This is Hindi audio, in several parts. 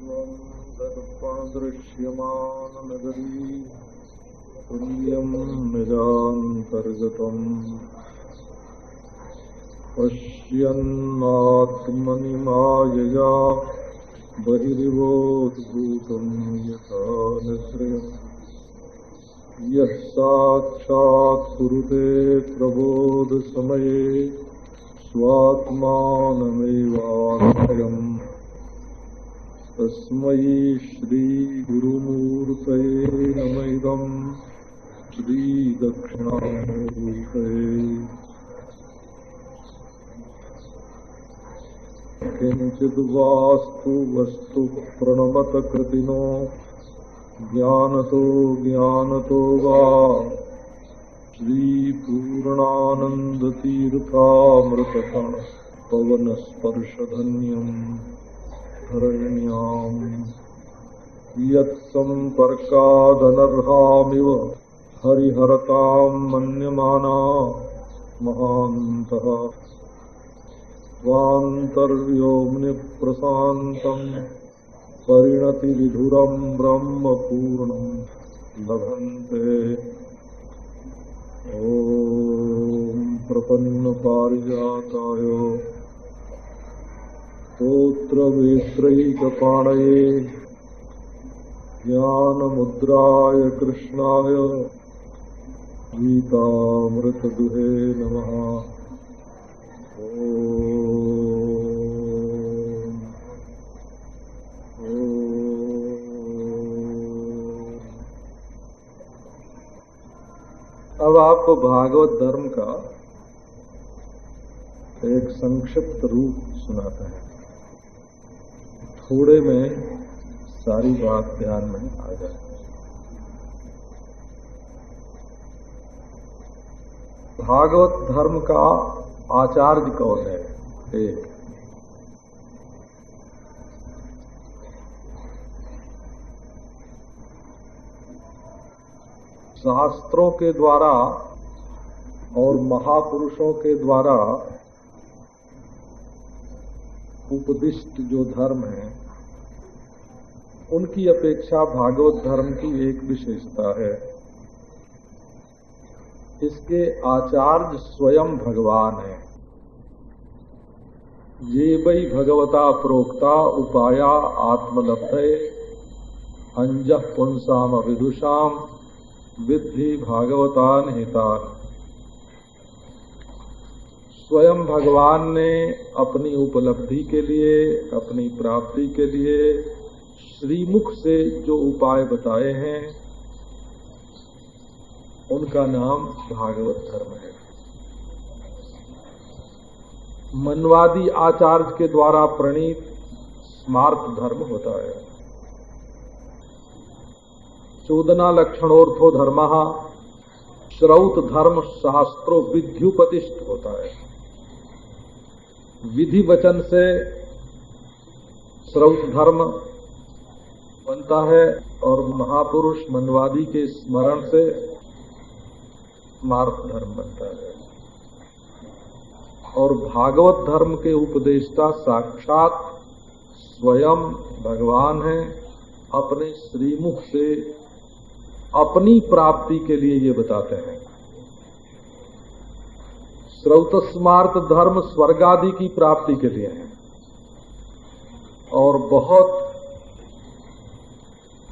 दर्पणदृश्यमाननगरी तुल्यं निजान्तर्गतम् पश्यन्नात्मनि मायया बहिर्वोद्भूतं यथा निःश्रियम् यः साक्षात् कुरुते प्रबोधसमये स्वात्मानमेवाश्रयम् तस्मै श्रीगुरुमूर्तये नमः इदं श्रीदक्षिणामूर्तये। किंचिद् वास्तु वस्तु प्रणमत कृतिनो ज्ञानतो वा श्रीपूर्णानन्दतीर्थामृतकण पवनस्पर्शधन्यम् धरण्याम् यत्सम्पर्कादनर्हामिव हरिहरतां मन्यमाना महान्तः स्वान्तर्व्योम्नि प्रशान्तं परिणतिविधुरं ब्रह्मपूर्णं लभन्ते। ॐ प्रपन्नपारिजाताय स्तोत्रवेत्रैकपाणये ज्ञानमुद्राय कृष्णाय गीतामृतदुहे नमः। अब आपको भागवत धर्म का एक संक्षिप्त रूप सुनाते हैं। थोड़े में सारी बात ध्यान में आ जाए। भागवत धर्म का आचार्य कौन है? एक शास्त्रों के द्वारा और महापुरुषों के द्वारा उपदिष्ट जो धर्म है, उनकी अपेक्षा भागवत धर्म की एक विशेषता है। इसके आचार्य स्वयं भगवान है। ये वै भगवता प्रोक्ता उपाया आत्मलब्धये अंजः पुंसाम विदुषाम विद्धि भागवतान हितान। स्वयं भगवान ने अपनी उपलब्धि के लिए, अपनी प्राप्ति के लिए श्रीमुख से जो उपाय बताए हैं, उनका नाम भागवत धर्म है। मनवादी आचार्य के द्वारा प्रणीत स्मार्त धर्म होता है। चोदना लक्षणोर्थो धर्म श्रौत धर्म शास्त्रो विध्युपतिष्ठ होता है। विधि वचन से श्रौत धर्म बनता है और महापुरुष मनवादी के स्मरण से स्मार्त धर्म बनता है। और भागवत धर्म के उपदेष्टा साक्षात स्वयं भगवान हैं। अपने श्रीमुख से अपनी प्राप्ति के लिए ये बताते हैं। श्रौतस्मार्त धर्म स्वर्ग आदि की प्राप्ति के लिए है और बहुत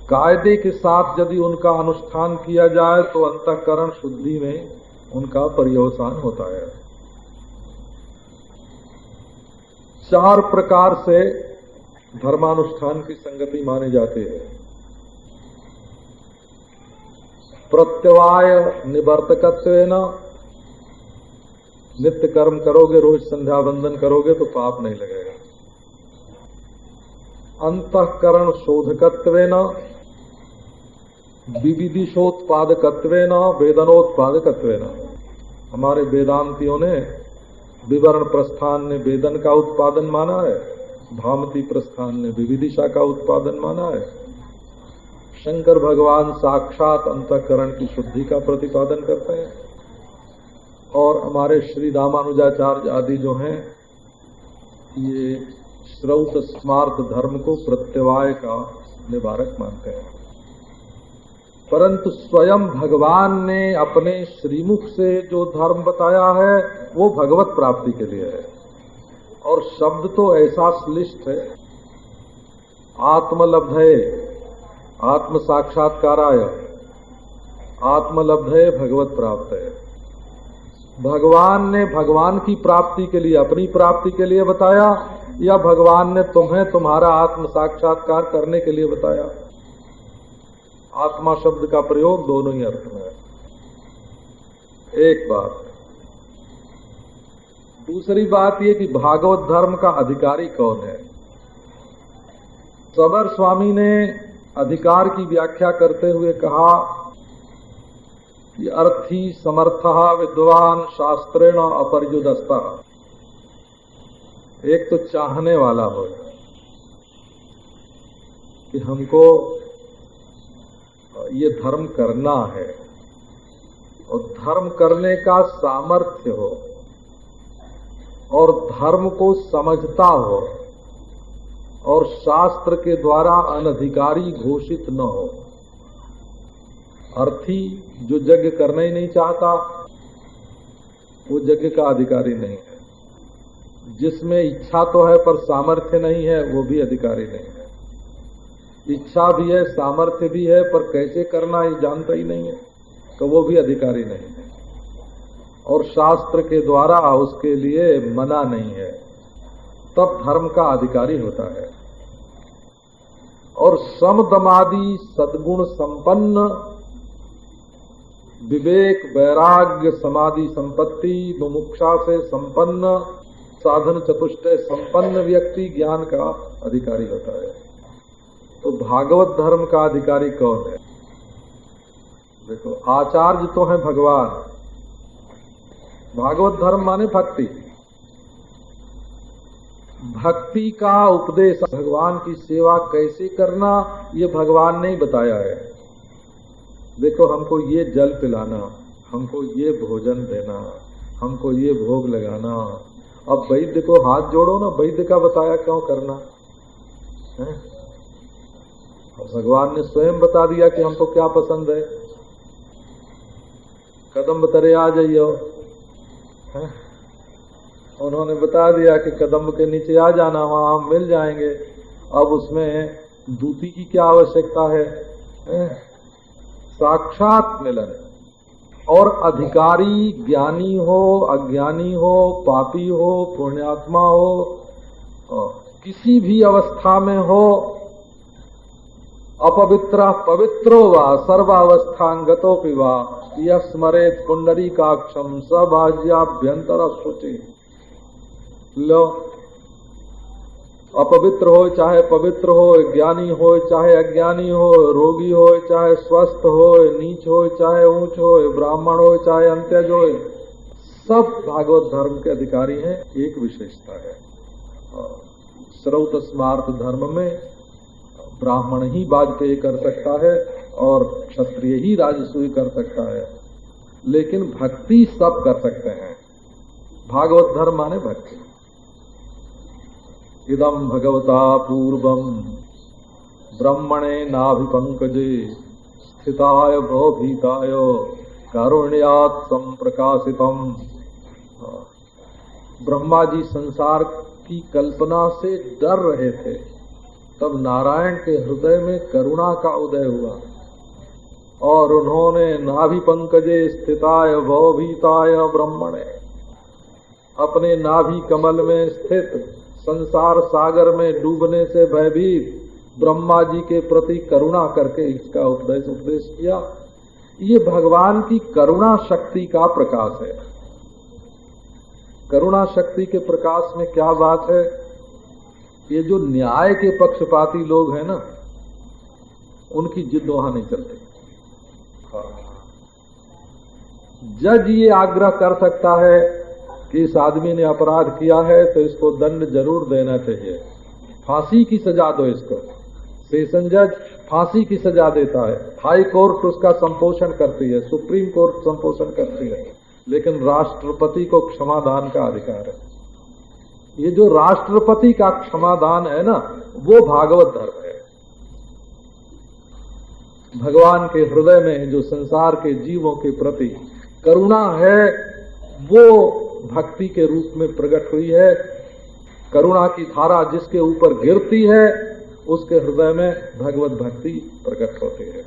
कायदे के साथ यदि उनका अनुष्ठान किया जाए तो अंतःकरण शुद्धि में उनका पर्यवसान होता है। 4 प्रकार से धर्मानुष्ठान की संगति माने जाते हैं। प्रत्यवाय निवर्तकत्वेन, नित्य कर्म करोगे, रोज संध्या वंदन करोगे तो पाप नहीं लगेगा। अंतःकरण शोधकत्वेन, विविदिशोत्पादकत्वेन, वेदनोत्पादकत्वेन। हमारे वेदांतियों ने विवरण प्रस्थान ने वेदन का उत्पादन माना है, भामती प्रस्थान ने विविदिशा का उत्पादन माना है। शंकर भगवान साक्षात अंतःकरण की शुद्धि का प्रतिपादन करते हैं और हमारे श्री रामानुजाचार्य आदि जो हैं ये श्रौत स्मार्त धर्म को प्रत्यवाय का निवारक मानते हैं। परंतु स्वयं भगवान ने अपने श्रीमुख से जो धर्म बताया है वो भगवत प्राप्ति के लिए है। और शब्द तो ऐसा श्लिष्ट है, आत्मलब्धये आत्म साक्षात्काराय, आत्मलब्धये भगवत प्राप्त है। भगवान ने भगवान की प्राप्ति के लिए, अपनी प्राप्ति के लिए बताया, या भगवान ने तुम्हें तुम्हारा आत्म साक्षात्कार करने के लिए बताया। आत्मा शब्द का प्रयोग दोनों ही अर्थ में है। एक बात। दूसरी बात ये कि भागवत धर्म का अधिकारी कौन है। सबर स्वामी ने अधिकार की व्याख्या करते हुए कहा कि अर्थी समर्थः विद्वान शास्त्रेण अपर्युदस्ता। एक तो चाहने वाला हो कि हमको ये धर्म करना है और धर्म करने का सामर्थ्य हो और धर्म को समझता हो और शास्त्र के द्वारा अनधिकारी घोषित न हो। अर्थी जो यज्ञ करना ही नहीं चाहता वो यज्ञ का अधिकारी नहीं है। जिसमें इच्छा तो है पर सामर्थ्य नहीं है वो भी अधिकारी नहीं है। इच्छा भी है, सामर्थ्य भी है, पर कैसे करना ये जानता ही नहीं है तो वो भी अधिकारी नहीं है। और शास्त्र के द्वारा उसके लिए मना नहीं है, तब धर्म का अधिकारी होता है। और समदमादि सद्गुण संपन्न, विवेक वैराग्य समाधि संपत्ति मुमुक्षा से संपन्न, साधन चतुष्टय संपन्न व्यक्ति ज्ञान का अधिकारी होता है। तो भागवत धर्म का अधिकारी कौन है? देखो, आचार्य तो है भगवान। भागवत धर्म माने भक्ति। भक्ति का उपदेश, भगवान की सेवा कैसे करना ये भगवान ने ही बताया है। देखो, हमको ये जल पिलाना, हमको ये भोजन देना, हमको ये भोग लगाना। अब वैद्य को हाथ जोड़ो ना, वैद्य का बताया क्यों करना है? भगवान ने स्वयं बता दिया कि हमको क्या पसंद है। कदम तरे आ जाइयो, उन्होंने बता दिया कि कदम के नीचे आ जाना, वहां हम मिल जाएंगे। अब उसमें दूती की क्या आवश्यकता है? साक्षात मिलन। और अधिकारी ज्ञानी हो, अज्ञानी हो, पापी हो, पुण्यात्मा हो, किसी भी अवस्था में हो, अपवित्र पवित्रो वा सर्वावस्थांगतोपि वा यः स्मरेत् पुंडरीकाक्षं स बाह्याभ्यंतर शुचि। लो, अपवित्र हो चाहे पवित्र हो, ज्ञानी हो चाहे अज्ञानी हो, रोगी हो चाहे स्वस्थ हो, नीच हो चाहे ऊंच हो, ब्राह्मण हो चाहे अंत्यज हो, सब भागवत धर्म के अधिकारी हैं। एक विशेषता है, श्रौत स्मार्त धर्म में ब्राह्मण ही वाजपेयी कर सकता है और क्षत्रिय ही राजसूय कर सकता है, लेकिन भक्ति सब कर सकते हैं। भागवत धर्म माने भक्ति। इदम भगवता पूर्वम ब्रह्मणे नाभिपंकजे स्थिताय भवभीताय कारुण्यात् संप्रकाशितम। ब्रह्मा जी संसार की कल्पना से डर रहे थे, तब नारायण के हृदय में करुणा का उदय हुआ और उन्होंने नाभि पंकजे स्थिताय भवभीताय ब्रह्मणे, अपने नाभि कमल में स्थित संसार सागर में डूबने से भयभीत ब्रह्मा जी के प्रति करुणा करके इसका उपदेश किया। ये भगवान की करुणा शक्ति का प्रकाश है। करुणा शक्ति के प्रकाश में क्या बात है? ये जो न्याय के पक्षपाती लोग हैं ना, उनकी जिद वहां नहीं चलती। जज ये आग्रह कर सकता है कि इस आदमी ने अपराध किया है तो इसको दंड जरूर देना चाहिए, फांसी की सजा दो इसको। सेशन जज फांसी की सजा देता है, हाई कोर्ट उसका संपोषण करती है, सुप्रीम कोर्ट संपोषण करती है, लेकिन राष्ट्रपति को क्षमादान का अधिकार है। ये जो राष्ट्रपति का क्षमादान है ना, वो भागवत धर्म है। भगवान के हृदय में जो संसार के जीवों के प्रति करुणा है, वो भक्ति के रूप में प्रकट हुई है। करुणा की धारा जिसके ऊपर गिरती है, उसके हृदय में भगवत भक्ति प्रकट होती है।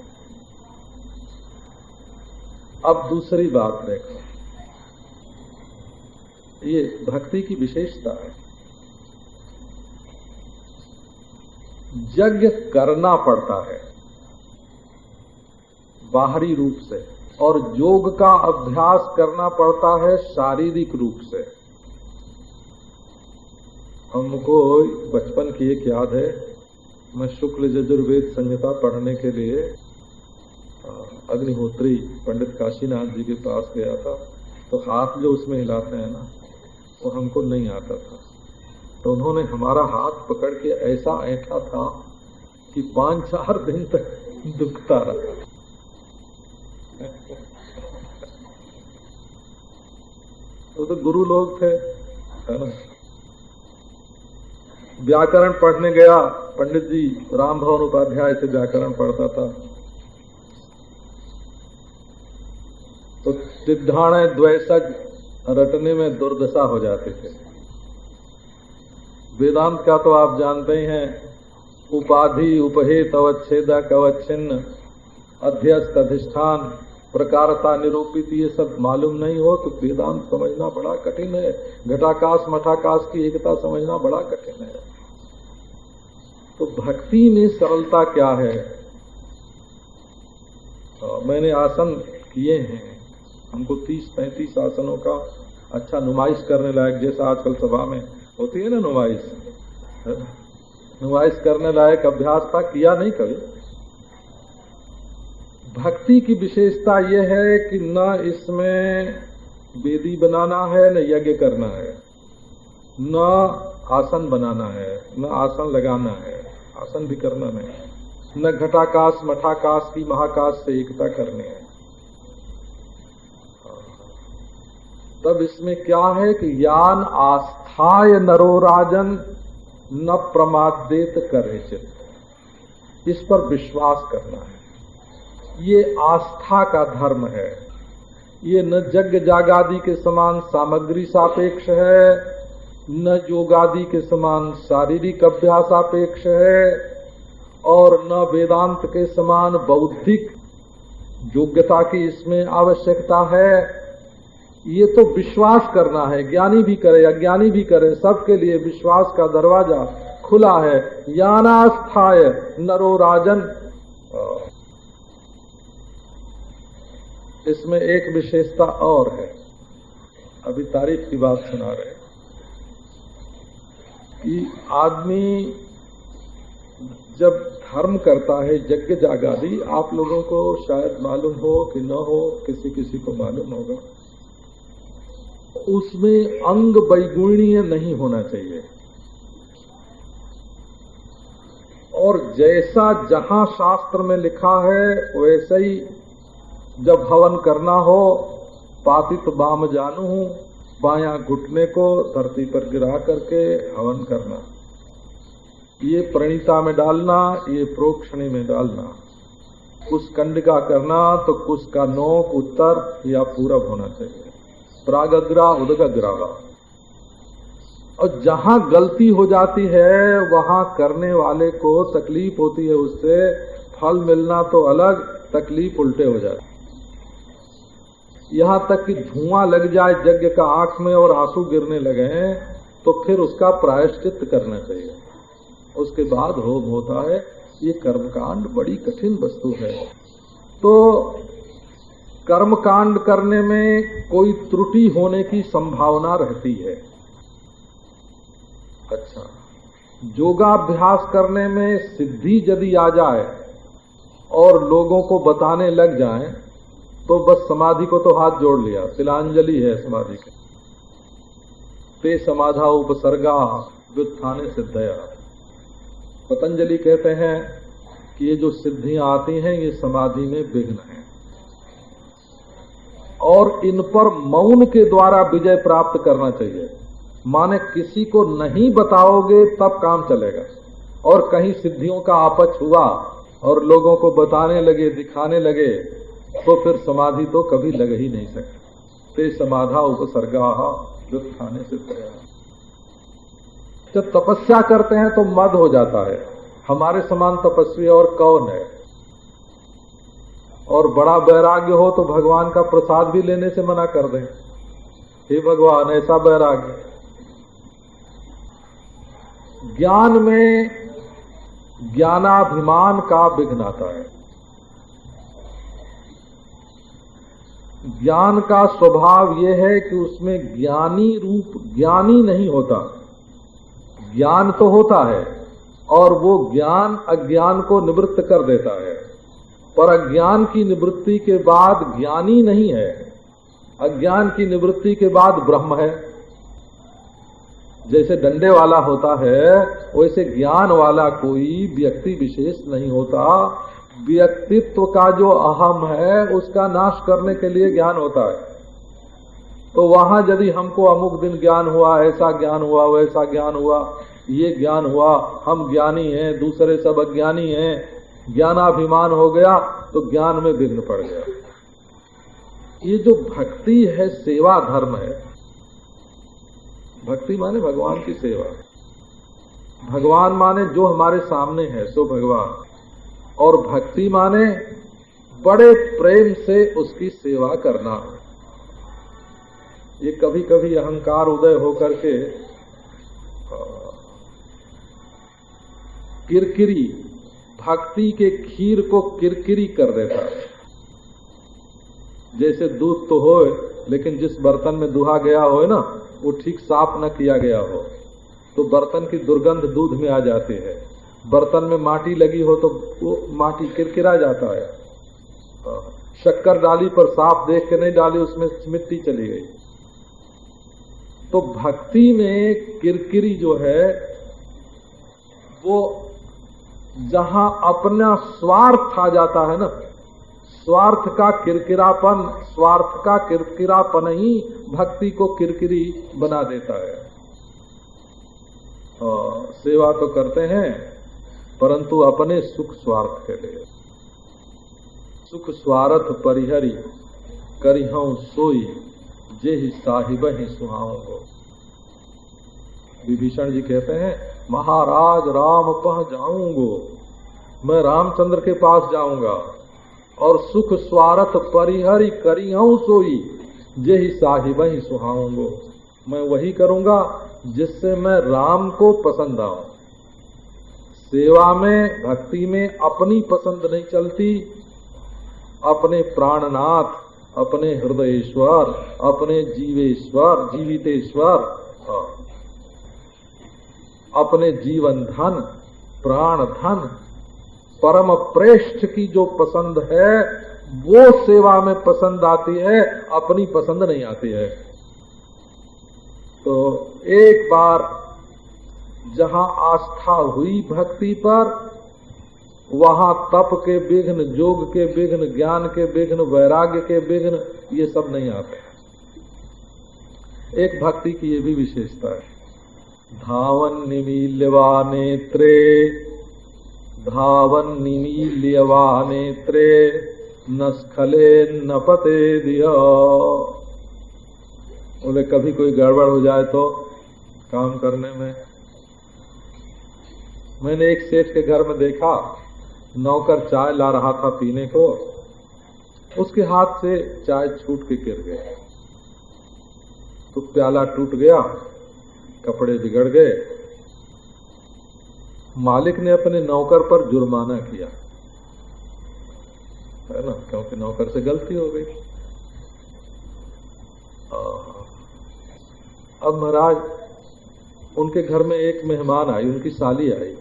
अब दूसरी बात देखो, ये भक्ति की विशेषता है। यज्ञ करना पड़ता है बाहरी रूप से, और योग का अभ्यास करना पड़ता है शारीरिक रूप से। हमको बचपन की एक याद है, मैं शुक्ल यजुर्वेद संहिता पढ़ने के लिए अग्निहोत्री पंडित काशीनाथ जी के पास गया था। तो हाथ जो उसमें हिलाते हैं ना, वो हमको नहीं आता था। तो उन्होंने हमारा हाथ पकड़ के ऐसा ऐंठा था कि 5-4 दिन तक दुखता रहा। वो तो गुरु लोग थे, है ना। व्याकरण पढ़ने गया, पंडित जी राम भवन उपाध्याय से व्याकरण पढ़ता था। तो सिद्धाणे द्वैसज रटने में दुर्दशा हो जाते थे। वेदांत का तो आप जानते ही हैं, उपाधि उपहेत अवच्छेदक अवच्छिन्न अध्यस्त अधिष्ठान प्रकारता निरूपित, ये सब मालूम नहीं हो तो वेदांत समझना बड़ा कठिन है। घटाकाश मठाकाश की एकता समझना बड़ा कठिन है। तो भक्ति में सरलता क्या है? मैंने आसन किए हैं, हमको 30-35 आसनों का अच्छा नुमाइश करने लायक, जैसा आजकल सभा में होती है ना नुमाइश करने लायक अभ्यास था, किया नहीं कभी। भक्ति की विशेषता यह है कि न इसमें वेदी बनाना है, न यज्ञ करना है, न आसन बनाना है, न आसन लगाना है, आसन भी करना नहीं, न घटाकाश मठाकाश की महाकाश से एकता करनी है। तब इसमें क्या है कि यान आस्थाय नरो राजन न प्रमादेत करे चित्त, इस पर विश्वास करना है। ये आस्था का धर्म है। ये न यज्ञ जागादि के समान सामग्री सापेक्ष है, न योगादि के समान शारीरिक अभ्यास सापेक्ष है, और न वेदांत के समान बौद्धिक योग्यता की इसमें आवश्यकता है। ये तो विश्वास करना है। ज्ञानी भी करे अज्ञानी भी करे, सबके लिए विश्वास का दरवाजा खुला है। यानास्थाय नरो राजन। इसमें एक विशेषता और है, अभी तारीफ की बात सुना रहे कि आदमी जब धर्म करता है, यज्ञ जागादि, आप लोगों को शायद मालूम हो कि न हो, किसी किसी को मालूम होगा, उसमें अंग वैगुण्य नहीं होना चाहिए। और जैसा जहां शास्त्र में लिखा है वैसे ही जब हवन करना हो, पातित बाम जानू, बायां घुटने को धरती पर गिरा करके हवन करना, ये प्रणीता में डालना, ये प्रोक्षणी में डालना। कुछ कंडिका करना तो कुछ का नोक उत्तर या पूरब होना चाहिए, प्रागग्रा उदग्रावा। और जहां गलती हो जाती है वहां करने वाले को तकलीफ होती है, उससे फल मिलना तो अलग, तकलीफ उल्टे हो जाती। यहां तक कि धुआं लग जाए यज्ञ का आंख में और आंसू गिरने लगे तो फिर उसका प्रायश्चित करना चाहिए, उसके बाद होम होता है। ये कर्मकांड बड़ी कठिन वस्तु है। तो कर्मकांड करने में कोई त्रुटि होने की संभावना रहती है। अच्छा, योगाभ्यास करने में सिद्धि यदि आ जाए और लोगों को बताने लग जाए तो बस समाधि को तो हाथ जोड़ लिया, तिलांजलि है समाधि की। ते समाधा उपसर्गा व्युत्थाने सिद्धया। पतंजलि कहते हैं कि ये जो सिद्धियां आती हैं ये समाधि में विघ्न है, और इन पर मौन के द्वारा विजय प्राप्त करना चाहिए। माने किसी को नहीं बताओगे तब काम चलेगा, और कहीं सिद्धियों का आपच हुआ और लोगों को बताने लगे, दिखाने लगे, तो फिर समाधि तो कभी लग ही नहीं सकती। ते समाधा उपसर्गा व्युत्थाने से तया। जब तपस्या करते हैं तो मद हो जाता है, हमारे समान तपस्वी और कौन है। और बड़ा वैराग्य हो तो भगवान का प्रसाद भी लेने से मना कर दें, हे भगवान ऐसा वैराग्य। ज्ञान में ज्ञानाभिमान का विघ्न आता है। ज्ञान का स्वभाव यह है कि उसमें ज्ञानी नहीं होता। ज्ञान तो होता है और वो ज्ञान अज्ञान को निवृत्त कर देता है, पर अज्ञान की निवृत्ति के बाद ज्ञानी नहीं है। अज्ञान की निवृत्ति के बाद ब्रह्म है। जैसे डंडे वाला होता है वैसे ज्ञान वाला कोई व्यक्ति विशेष नहीं होता। व्यक्तित्व का जो अहम है उसका नाश करने के लिए ज्ञान होता है। तो वहां यदि हमको अमुक दिन ज्ञान हुआ, ऐसा ज्ञान हुआ, वैसा ज्ञान हुआ, ये ज्ञान हुआ, हम ज्ञानी हैं, दूसरे सब अज्ञानी हैं, ज्ञानाभिमान हो गया तो ज्ञान में विघ्न पड़ गया। ये जो भक्ति है सेवा धर्म है। भक्ति माने भगवान की सेवा। भगवान माने जो हमारे सामने है सो भगवान, और भक्ति माने बड़े प्रेम से उसकी सेवा करना। ये कभी कभी अहंकार उदय होकर के किरकिरी, भक्ति के खीर को किरकिरी कर देता है। जैसे दूध तो हो लेकिन जिस बर्तन में दुहा गया हो ना वो ठीक साफ न किया गया हो तो बर्तन की दुर्गंध दूध में आ जाती है। बर्तन में माटी लगी हो तो वो माटी किरकिरा जाता है। शक्कर डाली पर साफ देख के नहीं डाली, उसमें मिट्टी चली गई। तो भक्ति में किरकिरी जो है वो जहां अपना स्वार्थ आ जाता है ना, स्वार्थ का किरकिरापन ही भक्ति को किरकिरी बना देता है। सेवा तो करते हैं परंतु अपने सुख स्वार्थ के लिए। सुख स्वार्थ परिहरी करिहं सोई जेहि साहिबहि सुहाओ। विभीषण जी कहते हैं महाराज राम पह जाऊंगो, मैं रामचंद्र के पास जाऊंगा और सुख स्वार्थ परिहरी करिहं सोई जेहि साहिबहि सुहाओ। मैं वही करूंगा जिससे मैं राम को पसंद आऊं। सेवा में भक्ति में अपनी पसंद नहीं चलती, अपने प्राणनाथ, अपने हृदयेश्वर, अपने जीवेश्वर, जीवितेश्वर, अपने जीवन धन, प्राण धन, परम प्रेष्ठ की जो पसंद है वो सेवा में पसंद आती है, अपनी पसंद नहीं आती है। तो एक बार जहां आस्था हुई भक्ति पर, वहां तप के विघ्न, योग के विघ्न, ज्ञान के विघ्न, वैराग्य के विघ्न ये सब नहीं आते। एक भक्ति की ये भी विशेषता है, धावन निमील्यवा नेत्रे, धावन निमील्यवा नेत्रे, न स्खले न पते दिया। बोले कभी कोई गड़बड़ हो जाए तो काम करने में। मैंने एक सेठ के घर में देखा, नौकर चाय ला रहा था पीने को, उसके हाथ से चाय छूट के गिर गया तो प्याला टूट गया, कपड़े बिगड़ गए। मालिक ने अपने नौकर पर जुर्माना किया, है ना, क्योंकि नौकर से गलती हो गई। अब महाराज उनके घर में एक मेहमान आई, उनकी साली आई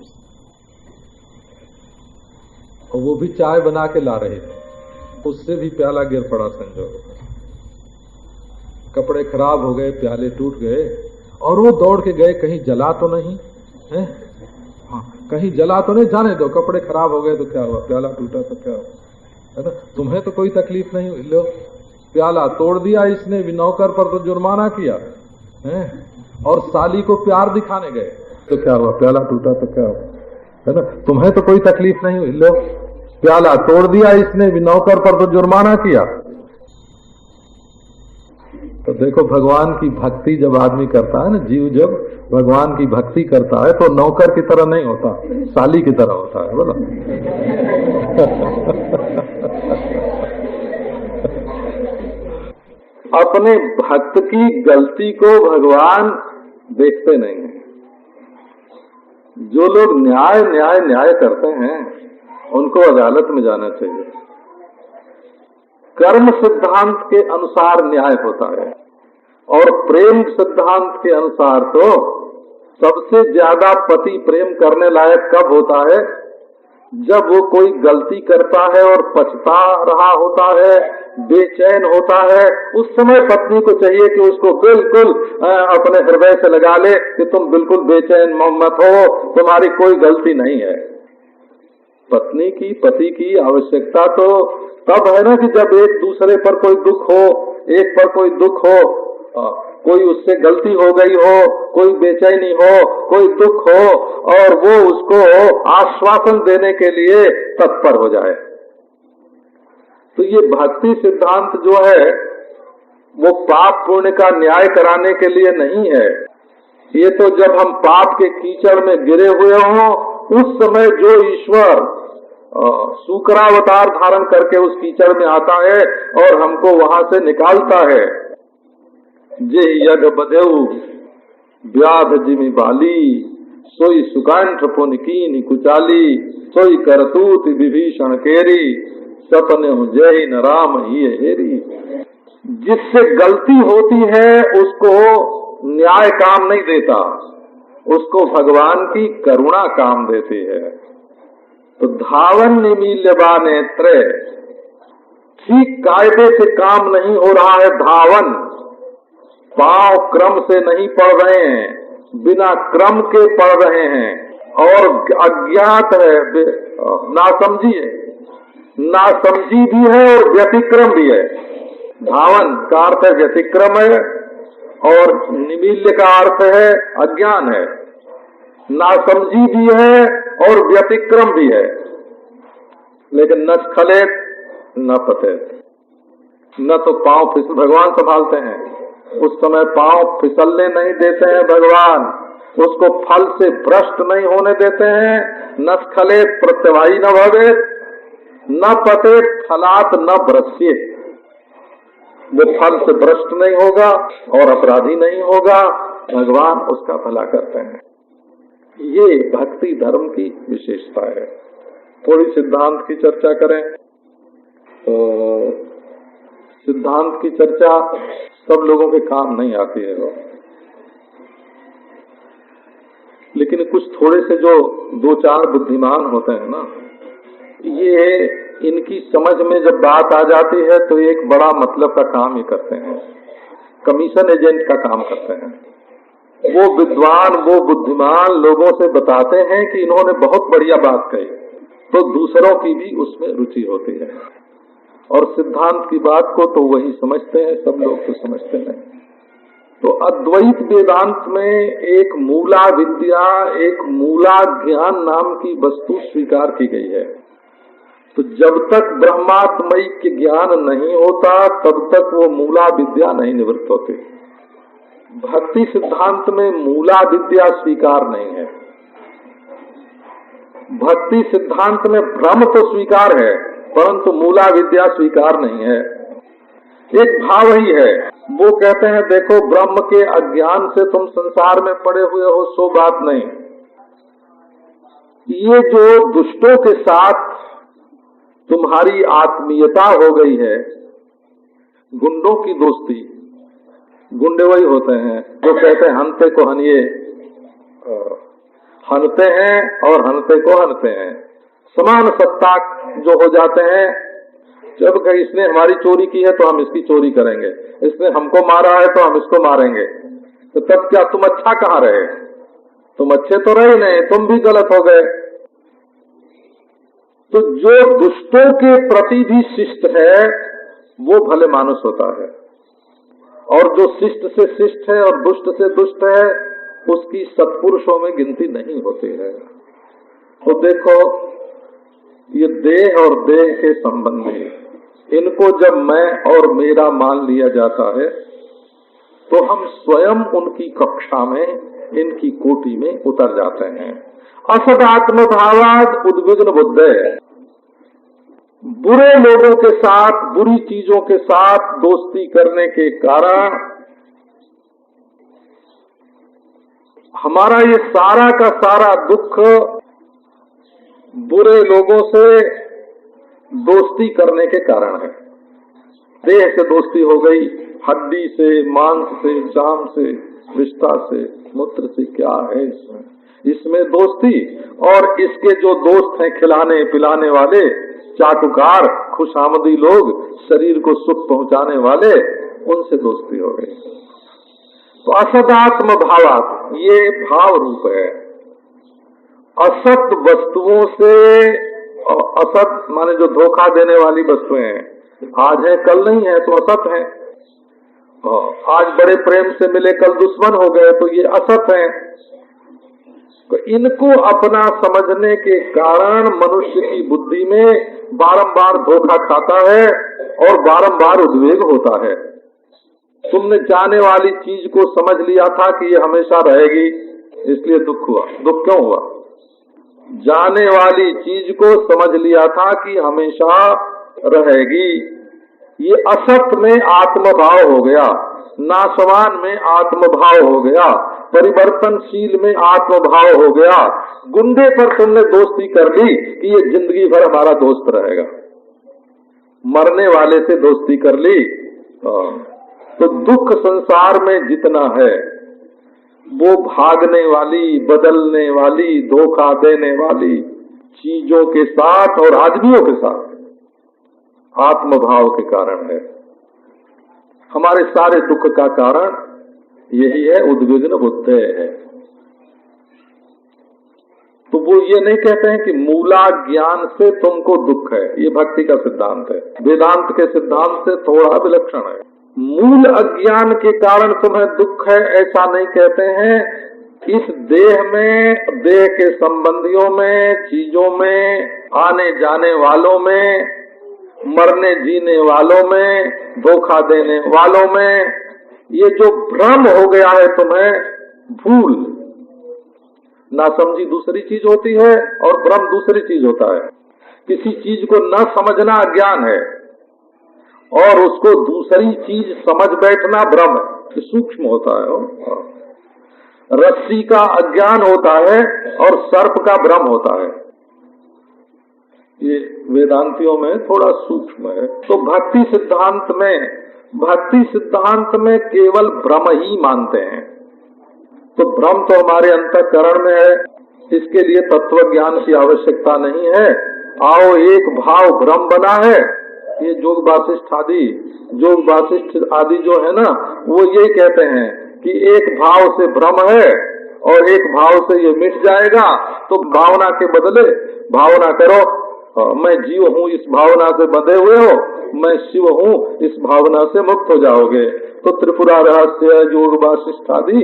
और वो भी चाय बना के ला रहे थे, उससे भी प्याला गिर पड़ा संजोग। कपड़े खराब हो गए, प्याले टूट गए और वो दौड़ के गए कहीं जला तो नहीं है, हाँ कहीं जला तो नहीं, जाने दो, कपड़े खराब हो गए तो क्या हुआ, प्याला टूटा तो क्या हुआ, है ना, तुम्हें तो कोई तकलीफ नहीं हुई। लो प्याला तोड़ दिया इसने भी, नौकर पर तो जुर्माना किया है। और साली को प्यार दिखाने गए तो क्या हुआ, प्याला टूटा तो क्या हुआ, है ना। तुम्हें तो कोई तकलीफ नहीं हुई, लो प्याला तोड़ दिया इसने भी, नौकर पर तो जुर्माना किया। तो देखो भगवान की भक्ति जब आदमी करता है ना, जीव जब भगवान की भक्ति करता है तो नौकर की तरह नहीं होता, साली की तरह होता है, बोलो। अपने भक्त की गलती को भगवान देखते नहीं हैं। जो लोग न्याय न्याय न्याय करते हैं उनको अदालत में जाना चाहिए। कर्म सिद्धांत के अनुसार न्याय होता है और प्रेम सिद्धांत के अनुसार तो सबसे ज्यादा पति प्रेम करने लायक कब होता है, जब वो कोई गलती करता है और पछता रहा होता है, बेचैन होता है। उस समय पत्नी को चाहिए कि उसको बिल्कुल अपने हृदय से लगा ले कि तुम बिल्कुल बेचैन मत हो, तुम्हारी कोई गलती नहीं है। पत्नी की पति की आवश्यकता तो तब है ना कि जब एक दूसरे पर कोई दुख हो, एक पर कोई दुख हो, कोई उससे गलती हो गई हो, कोई बेचैनी हो, कोई दुख हो और वो उसको आश्वासन देने के लिए तत्पर हो जाए। तो ये भक्ति सिद्धांत जो है वो पाप पुण्य का न्याय कराने के लिए नहीं है। ये तो जब हम पाप के कीचड़ में गिरे हुए हों उस समय जो ईश्वर शुक्रावतार धारण करके उस कीचड़ में आता है और हमको वहां से निकालता है। जे यग बधेऊ व्याध जिमि बाली, सोई सुकांठ पुनकीन कुचाली, सोई करतूत विभीषण केरी, सपने जय न राम ही हेरी। जिससे गलती होती है उसको न्याय काम नहीं देता, उसको भगवान की करुणा काम देती है। तो धावन निमील्यबा नेत्र, ठीक कायदे से काम नहीं हो रहा है। धावन पांव क्रम से नहीं पड़ रहे हैं, बिना क्रम के पड़ रहे हैं और अज्ञात है, नासमझी है, नासमझी भी है और व्यतिक्रम भी है। धावन का अर्थ है व्यतिक्रम है और निमील्य का अर्थ है अज्ञान है। नासमझी भी है और व्यतिक्रम भी है। लेकिन न स्खलेत न पतेत, न तो पांव फिसल, भगवान संभालते हैं उस समय पांव फिसलने नहीं देते हैं भगवान, उसको फल से भ्रष्ट नहीं होने देते हैं। न स्खलेत प्रत्यवाही न भवेत, न पतेत फलात न भ्रष्येत, वो फल से भ्रष्ट नहीं होगा और अपराधी नहीं होगा, भगवान उसका भला करते हैं। ये भक्ति धर्म की विशेषता है। थोड़ी सिद्धांत की चर्चा करें तो सिद्धांत की चर्चा सब लोगों के काम नहीं आती है वो, लेकिन कुछ थोड़े से जो दो चार बुद्धिमान होते हैं ना, ये इनकी समझ में जब बात आ जाती है तो एक बड़ा मतलब का काम ही करते हैं, कमीशन एजेंट का काम करते हैं। वो विद्वान, वो बुद्धिमान लोगों से बताते हैं कि इन्होंने बहुत बढ़िया बात कही, तो दूसरों की भी उसमें रुचि होती है। और सिद्धांत की बात को तो वही समझते हैं, सब लोग तो समझते नहीं। तो अद्वैत वेदांत में एक मूला विद्या, एक मूला ज्ञान नाम की वस्तु स्वीकार की गई है। तो जब तक ब्रह्मात्मय के ज्ञान नहीं होता तब तक वो मूला विद्या नहीं निवृत्त होती। भक्ति सिद्धांत में मूला विद्या स्वीकार नहीं है। भक्ति सिद्धांत में भ्रम तो स्वीकार है परंतु मूला विद्या स्वीकार नहीं है। एक भाव ही है, वो कहते हैं देखो ब्रह्म के अज्ञान से तुम संसार में पड़े हुए हो सो बात नहीं, ये जो दुष्टों के साथ तुम्हारी आत्मीयता हो गई है, गुंडों की दोस्ती, गुंडे वही होते हैं जो कहते हैं हनते को हनिए, हनते हैं और हनते को हनते हैं, समान सत्ता जो हो जाते हैं। जब कहीं इसने हमारी चोरी की है तो हम इसकी चोरी करेंगे, इसने हमको मारा है तो हम इसको मारेंगे, तो तब क्या तुम अच्छा कहाँ रहे? तुम अच्छे तो रहे नहीं, तुम भी गलत हो गए। तो जो दुष्टों के प्रति भी शिष्ट है वो भले मानुष होता है, और जो शिष्ट से शिष्ट है और दुष्ट से दुष्ट है उसकी सत्पुरुषों में गिनती नहीं होती है। तो देखो, ये देह और देह के संबंधी, इनको जब मैं और मेरा मान लिया जाता है तो हम स्वयं उनकी कक्षा में, इनकी कोटि में उतर जाते हैं। असद आत्मभावाद उद्विग्न बुद्धे, बुरे लोगों के साथ, बुरी चीजों के साथ दोस्ती करने के कारण हमारा ये सारा का सारा दुख बुरे लोगों से दोस्ती करने के कारण है। देह से दोस्ती हो गई, हड्डी से, मांस से, जाम से, विष्ठा से, मूत्र से, क्या है इसमें दोस्ती। और इसके जो दोस्त हैं खिलाने पिलाने वाले, चाटुकार, खुशामदी लोग, शरीर को सुख पहुंचाने वाले, उनसे दोस्ती हो गई। तो असदात्म भावात, ये भाव रूप है। असत वस्तुओं से, असत माने जो धोखा देने वाली वस्तुएं हैं, आज है कल नहीं है तो असत है। आज बड़े प्रेम से मिले कल दुश्मन हो गए तो ये असत है। तो इनको अपना समझने के कारण मनुष्य की बुद्धि में बारंबार धोखा खाता है और बारंबार उद्वेग होता है। तुमने जाने वाली चीज को समझ लिया था कि ये हमेशा रहेगी, इसलिए दुख हुआ। दुख क्यों हुआ? जाने वाली चीज को समझ लिया था कि हमेशा रहेगी। ये असत में आत्मभाव हो गया, नाशवान में आत्मभाव हो गया, परिवर्तनशील में आत्मभाव हो गया। गुंडे पर तुमने दोस्ती कर ली कि ये जिंदगी भर हमारा दोस्त रहेगा। मरने वाले से दोस्ती कर ली। तो दुख संसार में जितना है वो भागने वाली, बदलने वाली, धोखा देने वाली चीजों के साथ और आदमियों के साथ आत्मभाव के कारण है। हमारे सारे दुख का कारण यही है, उद्विग्न बुद्धि है। तो वो ये नहीं कहते हैं कि मूला ज्ञान से तुमको दुख है, ये भक्ति का सिद्धांत है। वेदांत के सिद्धांत से थोड़ा विलक्षण है। मूल अज्ञान के कारण तुम्हें दुख है ऐसा नहीं कहते हैं। इस देह में, देह के संबंधियों में, चीजों में, आने जाने वालों में, मरने जीने वालों में, धोखा देने वालों में, ये जो भ्रम हो गया है तुम्हें, भूल, नासमझी दूसरी चीज होती है और भ्रम दूसरी चीज होता है। किसी चीज को न समझना अज्ञान है और उसको दूसरी चीज समझ बैठना भ्रम है, सूक्ष्म होता है। रस्सी का अज्ञान होता है और सर्प का भ्रम होता है। ये वेदांतियों में थोड़ा सूक्ष्म है। तो भक्ति सिद्धांत में केवल भ्रम ही मानते हैं। तो भ्रम तो हमारे अंतःकरण में है, इसके लिए तत्व ज्ञान की आवश्यकता नहीं है। आओ एक भाव भ्रम बना है। ये योग वासिष्ठ आदि जो है ना, वो यही कहते हैं कि एक भाव से भ्रम है और एक भाव से ये मिट जाएगा। तो भावना के बदले भावना करो, मैं जीव हूँ इस भावना से बंधे हुए हो, मैं शिव हूँ इस भावना से मुक्त हो जाओगे। तो त्रिपुरा रहस्य, योग वासिष्ठ आदि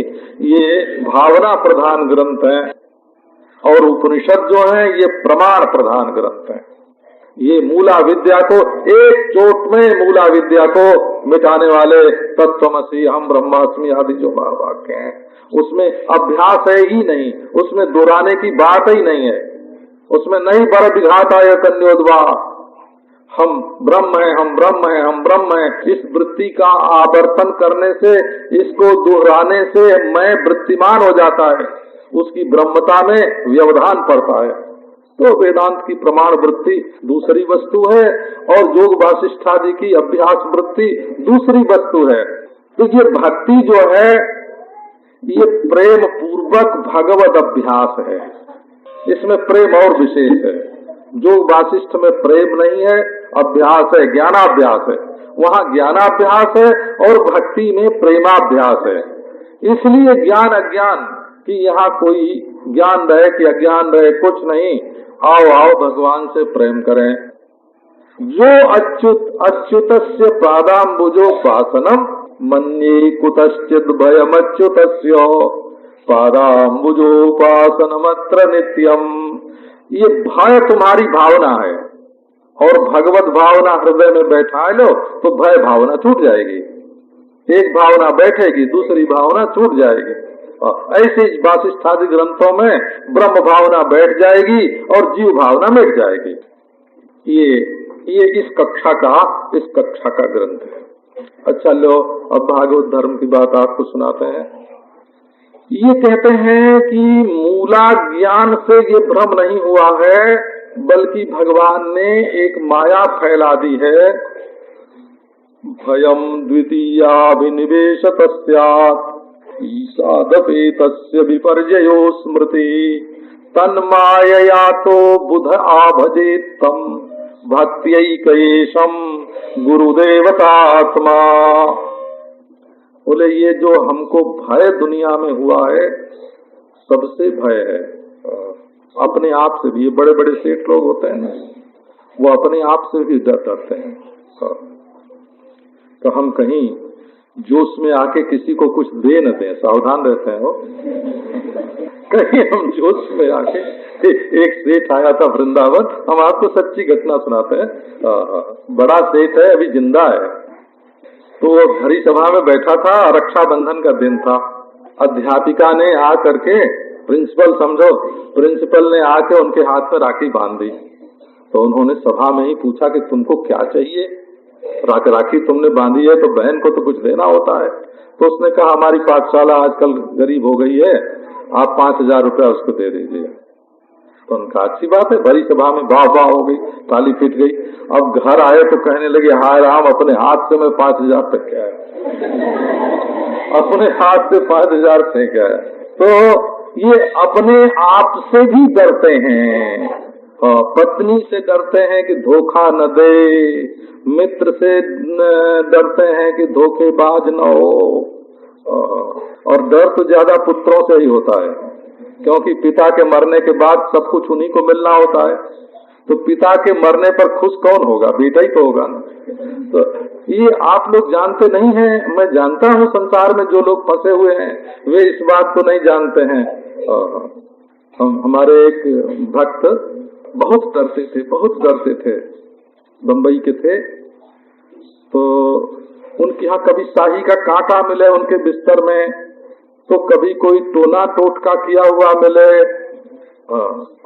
ये भावना प्रधान ग्रंथ हैं और उपनिषद जो है ये प्रमाण प्रधान ग्रंथ हैं। ये मूला विद्या को, एक चोट में मूला विद्या को मिटाने वाले तत्वमसि हम ब्रह्मास्मि आदि जो वाक्य हैं, उसमें अभ्यास है ही नहीं, उसमें दोहराने की बात ही नहीं है। उसमें नहीं पर विघाताय कन्योद्वा, हम ब्रह्म है, हम ब्रह्म है, हम ब्रह्म है। इस वृत्ति का आवर्तन करने से, इसको दोहराने से मैं वृत्तिमान हो जाता है, उसकी ब्रह्मता में व्यवधान पड़ता है। तो वेदांत की प्रमाण वृत्ति दूसरी वस्तु है और योग वासिष्ठ आदि की अभ्यास वृत्ति दूसरी वस्तु है। तो ये भक्ति जो है ये प्रेम पूर्वक भगवत अभ्यास है, इसमें प्रेम और विशेष है। योग वासिष्ठ में प्रेम नहीं है, अभ्यास है, ज्ञानाभ्यास है। वहाँ ज्ञानाभ्यास है और भक्ति में प्रेमाभ्यास है। इसलिए ज्ञान अज्ञान कि यहाँ कोई ज्ञान रहे कि अज्ञान रहे कुछ नहीं, आओ आओ भगवान से प्रेम करें। जो अच्युतस्य पादाम्बुजो वासनम मन्ये कुतश्चिद भयमच्युतस्य पादाम्बुजोपासनमत्र नित्यम। ये भय तुम्हारी भावना है और भगवत भावना हृदय में बैठा लो तो भय भावना छूट जाएगी। एक भावना बैठेगी दूसरी भावना छूट जाएगी। ऐसे वासिष्ठादि ग्रंथों में ब्रह्म भावना बैठ जाएगी और जीव भावना मिट जाएगी। ये इस कक्षा का ग्रंथ है। अच्छा लो, अब भागवत धर्म की बात आपको सुनाते हैं। ये कहते हैं कि मूला ज्ञान से ये भ्रम नहीं हुआ है, बल्कि भगवान ने एक माया फैला दी है। भयम द्वितीयाभिनिवेशतः स्यात् ईसादपेतस्य विपर्जयो स्मृति तन्मायया तो बुध आभजेत् तम भक्त्यैकैशम गुरुदेवतात्मा। बोले ये जो हमको भय दुनिया में हुआ है सबसे भय है अपने आप से भी। ये बड़े बड़े सेठ लोग होते हैं ना, वो अपने आप से भी डरते हैं। तो हम कहीं जोश में आके किसी को कुछ दे न दें, सावधान रहते हैं। वो कहीं हम जोश में आके, एक सेठ आया था वृंदावन, हम आपको सच्ची घटना सुनाते हैं। बड़ा सेठ है, अभी जिंदा है। तो वो हरी सभा में बैठा था, रक्षाबंधन का दिन था। अध्यापिका ने आ करके, प्रिंसिपल समझो, प्रिंसिपल ने आके उनके हाथ में राखी बांध दी। तो उन्होंने सभा में ही पूछा कि तुमको क्या चाहिए, राखी तुमने बांधी है तो बहन को तो कुछ देना होता है। तो उसने कहा हमारी पाठशाला आजकल गरीब हो गई है, आप 5,000 रुपया उसको दे दीजिए। तो उनका अच्छी बात है। बड़ी सभा में वाह वाह हो गई, ताली फिट गई। अब घर आए तो कहने लगे हाय राम, अपने हाथ से मैं 5,000 तक क्या है, अपने हाथ से 5,000 फेंक आया। तो ये अपने आप से भी डरते हैं। पत्नी से डरते हैं कि धोखा न दे, मित्र से डरते हैं कि धोखेबाज न हो। और डर तो ज्यादा पुत्रों से ही होता है, क्योंकि पिता के मरने के बाद सब कुछ उन्हीं को मिलना होता है। तो पिता के मरने पर खुश कौन होगा, बेटा ही तो होगा ना। तो ये आप लोग जानते नहीं हैं। मैं जानता हूँ संसार में जो लोग फंसे हुए हैं वे इस बात को नहीं जानते हैं। हमारे एक भक्त बहुत डरते थे, बम्बई के थे। तो उनके यहाँ कभी शाही का कांटा मिले उनके बिस्तर में, तो कभी कोई टोना टोटका किया हुआ मिले,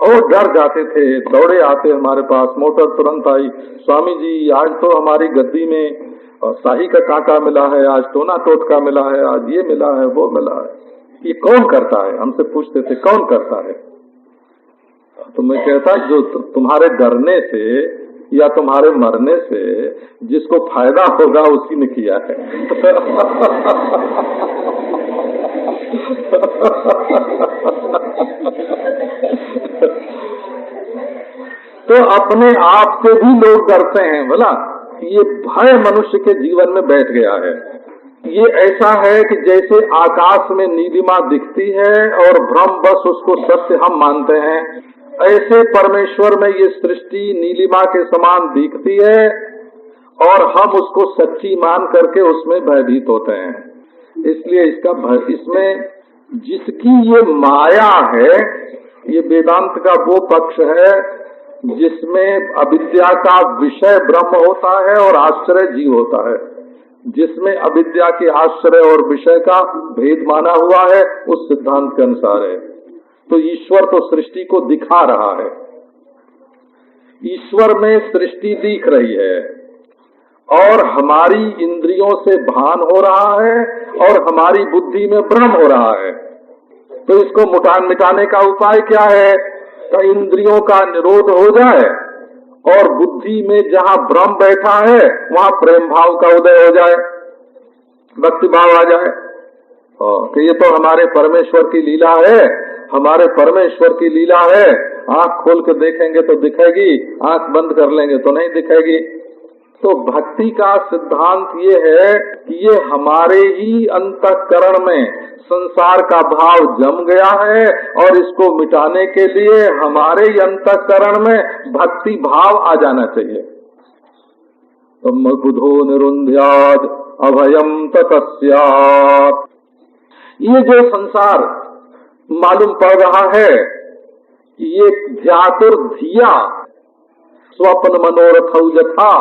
और डर जाते थे, दौड़े आते हमारे पास। मोटर तुरंत आई, स्वामी जी आज तो हमारी गद्दी में शाही का कांटा मिला है, आज टोना टोटका मिला है, आज ये मिला है वो मिला है। ये कौन करता है, हमसे पूछते थे कौन करता है। तो मैं कहता जो तुम्हारे डरने से या तुम्हारे मरने से जिसको फायदा होगा उसी ने किया है। तो अपने आप से भी लोग डरते हैं। बोला ये भय मनुष्य के जीवन में बैठ गया है। ये ऐसा है कि जैसे आकाश में नीलिमा दिखती है और भ्रम बस उसको सत्य हम मानते हैं, ऐसे परमेश्वर में ये सृष्टि नीलिमा के समान दिखती है और हम उसको सच्ची मान करके उसमें भयभीत होते हैं। इसलिए इसमें जिसकी ये माया है, ये वेदांत का वो पक्ष है जिसमें अविद्या का विषय ब्रह्म होता है और आश्रय जीव होता है। जिसमें अविद्या के आश्रय और विषय का भेद माना हुआ है उस सिद्धांत के अनुसार है। तो ईश्वर तो सृष्टि को दिखा रहा है, ईश्वर में सृष्टि दिख रही है और हमारी इंद्रियों से भान हो रहा है और हमारी बुद्धि में भ्रम हो रहा है। तो इसको मिटाने का उपाय क्या है? तो इंद्रियों का निरोध हो जाए और बुद्धि में जहाँ भ्रम बैठा है वहाँ प्रेम भाव का उदय हो जाए, भक्ति भाव आ जाए। कि ये तो हमारे परमेश्वर की लीला है, हमारे परमेश्वर की लीला है। आंख खोल के देखेंगे तो दिखेगी, आंख बंद कर लेंगे तो नहीं दिखेगी। तो भक्ति का सिद्धांत ये है कि ये हमारे ही अंतःकरण में संसार का भाव जम गया है और इसको मिटाने के लिए हमारे ही अंतःकरण में भक्ति भाव आ जाना चाहिए। तो बुधो निरुंध्याद अभयम ततस्यात्। ये जो संसार मालूम पड़ रहा है, ये ध्यातुर्धिया स्वप्न मनोरथ यथा,